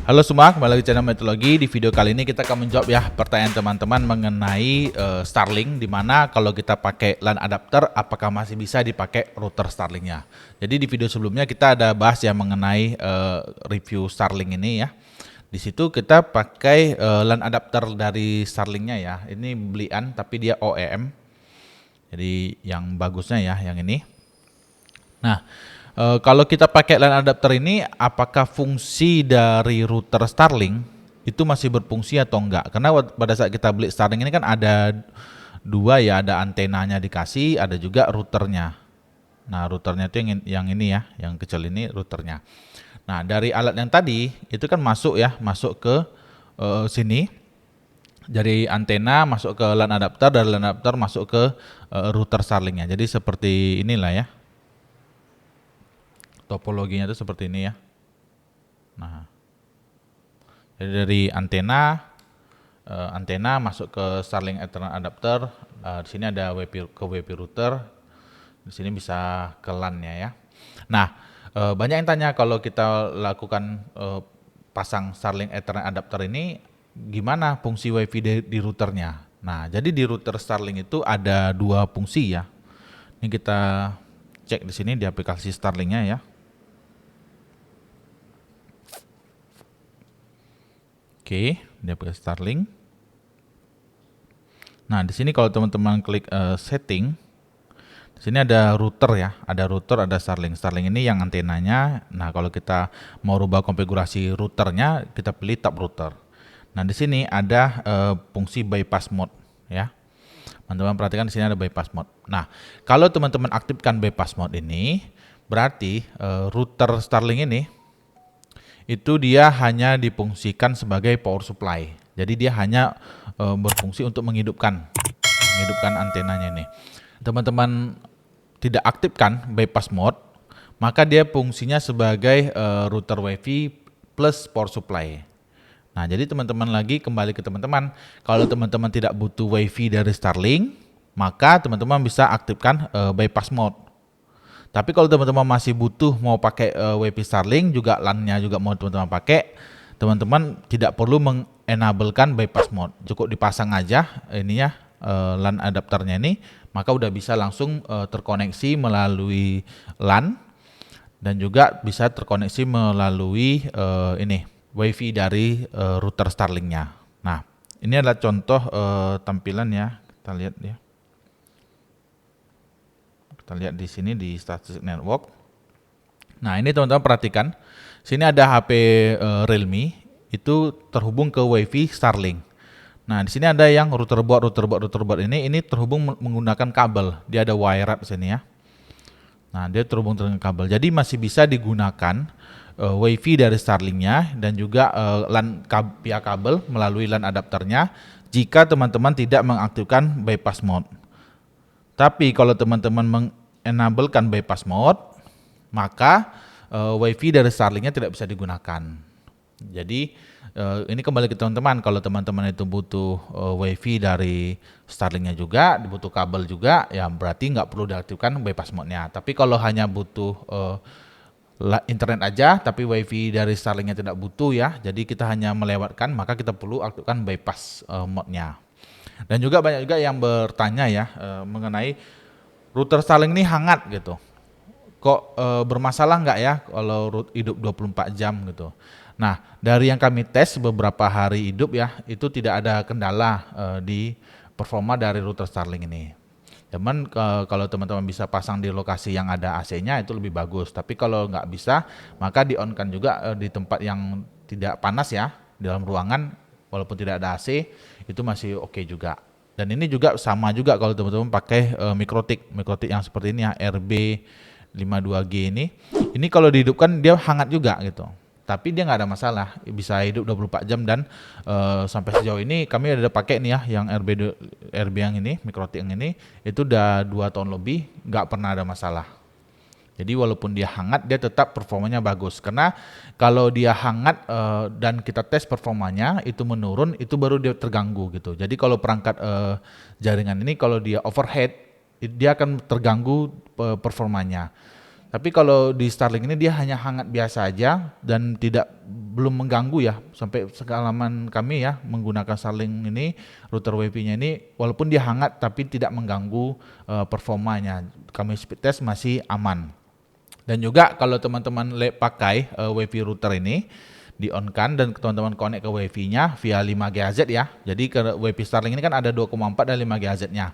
Halo semua, kembali lagi di channel Meteorologi. Di video kali ini kita akan menjawab ya pertanyaan teman-teman mengenai Starlink, dimana kalau kita pakai LAN adapter, apakah masih bisa dipakai router Starlinknya. Jadi di video sebelumnya kita ada bahas ya mengenai review Starlink ini ya. Di situ kita pakai LAN adapter dari Starlinknya ya. Ini belian tapi dia OEM. Jadi yang bagusnya ya yang ini. Nah, kalau kita pakai LAN adapter ini, apakah fungsi dari router Starlink itu masih berfungsi atau enggak? Karena pada saat kita beli Starlink ini kan ada dua ya, ada antenanya dikasih, ada juga routernya. Nah, routernya itu yang ini ya, yang kecil ini routernya. Nah, dari alat yang tadi itu kan masuk ya, masuk ke sini. Dari antena masuk ke LAN adapter, dari LAN adapter masuk ke router Starlinknya. Jadi seperti inilah ya. Topologinya itu seperti ini ya. Nah, jadi dari antena masuk ke Starlink Ethernet adapter. Di sini ada WiFi router. Di sini bisa ke LAN-nya ya. Nah, banyak yang tanya kalau kita lakukan pasang Starlink Ethernet adapter ini, gimana fungsi WiFi di routernya? Nah, jadi di router Starlink itu ada dua fungsi ya. Ini kita cek di sini di aplikasi Starlinknya ya. Oke, di aplikasi Starlink. Nah, di sini kalau teman-teman klik setting, di sini ada router ya, ada router, ada Starlink. Starlink ini yang antenanya. Nah, kalau kita mau rubah konfigurasi routernya, kita pilih tab router. Nah, di sini ada fungsi bypass mode ya. Teman-teman perhatikan di sini ada bypass mode. Nah, kalau teman-teman aktifkan bypass mode ini, berarti router Starlink ini itu dia hanya difungsikan sebagai power supply. Jadi dia hanya berfungsi untuk menghidupkan antenanya ini. Teman-teman tidak aktifkan bypass mode, maka dia fungsinya sebagai router WiFi plus power supply. Nah, jadi teman-teman lagi kembali ke teman-teman, kalau teman-teman tidak butuh WiFi dari Starlink, maka teman-teman bisa aktifkan bypass mode. Tapi kalau teman-teman masih butuh mau pakai WiFi Starlink juga LAN-nya juga mau teman-teman pakai, teman-teman tidak perlu mengenablekan bypass mode. Cukup dipasang aja ininya LAN adapternya ini, maka udah bisa langsung terkoneksi melalui LAN dan juga bisa terkoneksi melalui ini WiFi dari router Starlink-nya. Nah, ini adalah contoh tampilan ya. Kita lihat ya. Kita lihat di sini di statistik network. Nah, ini teman-teman perhatikan. Sini ada HP Realme itu terhubung ke WiFi Starlink. Nah, di sini ada yang router board ini terhubung menggunakan kabel. Dia ada wired di sini ya. Nah, dia terhubung dengan kabel. Jadi masih bisa digunakan WiFi dari Starlink-nya dan juga LAN via kabel melalui LAN adapternya jika teman-teman tidak mengaktifkan bypass mode. Tapi kalau teman-teman mengenablekan bypass mode, maka WiFi dari Starlink-nya tidak bisa digunakan. Jadi ini kembali ke teman-teman, kalau teman-teman itu butuh WiFi dari Starlink-nya juga, butuh kabel juga, ya berarti nggak perlu diaktifkan bypass mode-nya. Tapi kalau hanya butuh internet aja, tapi WiFi dari Starlink-nya tidak butuh ya, jadi kita hanya melewatkan, maka kita perlu aktifkan bypass mode-nya. Dan juga banyak juga yang bertanya ya mengenai router Starlink ini hangat gitu. Kok bermasalah nggak ya kalau hidup 24 jam gitu. Nah, dari yang kami tes beberapa hari hidup ya, itu tidak ada kendala di performa dari router Starlink ini. Cuman kalau teman-teman bisa pasang di lokasi yang ada AC-nya itu lebih bagus. Tapi kalau nggak bisa, maka di-on-kan juga di tempat yang tidak panas ya, di dalam ruangan walaupun tidak ada AC itu masih oke juga. Dan ini juga sama juga kalau teman-teman pakai mikrotik yang seperti ini ya, RB52G ini. Ini kalau dihidupkan dia hangat juga gitu. Tapi dia nggak ada masalah, bisa hidup 24 jam dan sampai sejauh ini kami ada pakai nih ya yang RB yang ini, mikrotik yang ini itu udah 2 tahun lebih nggak pernah ada masalah. Jadi walaupun dia hangat, dia tetap performanya bagus. Karena kalau dia hangat dan kita tes performanya itu menurun, itu baru dia terganggu gitu. Jadi kalau perangkat jaringan ini kalau dia overhead, dia akan terganggu performanya. Tapi kalau di Starlink ini dia hanya hangat biasa aja dan belum mengganggu ya. Sampai pengalaman kami ya menggunakan Starlink ini, router WiFi-nya ini walaupun dia hangat tapi tidak mengganggu performanya. Kami speed test masih aman. Dan juga kalau teman-teman pakai WiFi router ini di-on-kan dan teman-teman connect ke WiFi-nya via 5 GHz ya. Jadi ke WiFi Starlink ini kan ada 2,4 dan 5 GHz-nya.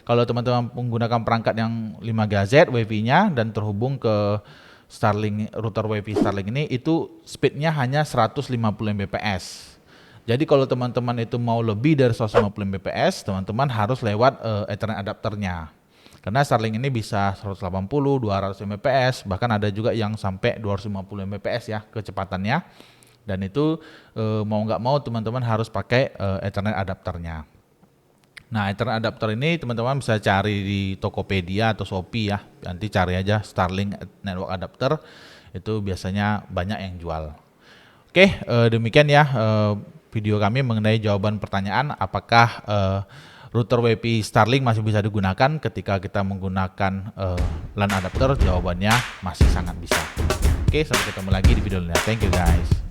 Kalau teman-teman menggunakan perangkat yang 5 GHz WiFi-nya dan terhubung ke Starlink, router WiFi Starlink ini, itu speednya hanya 150 Mbps. Jadi kalau teman-teman itu mau lebih dari 150 Mbps, teman-teman harus lewat Ethernet adapternya. Karena Starlink ini bisa 180, 200 Mbps, bahkan ada juga yang sampai 250 Mbps ya kecepatannya. Dan itu mau nggak mau teman-teman harus pakai Ethernet adapternya. Nah, Ethernet adapter ini teman-teman bisa cari di Tokopedia atau Shopee ya. Nanti cari aja Starlink Network Adapter, itu biasanya banyak yang jual. Oke, demikian ya video kami mengenai jawaban pertanyaan apakah router WiFi Starlink masih bisa digunakan ketika kita menggunakan LAN adapter. Jawabannya masih sangat bisa. Oke, sampai ketemu lagi di video lainnya. Thank you guys.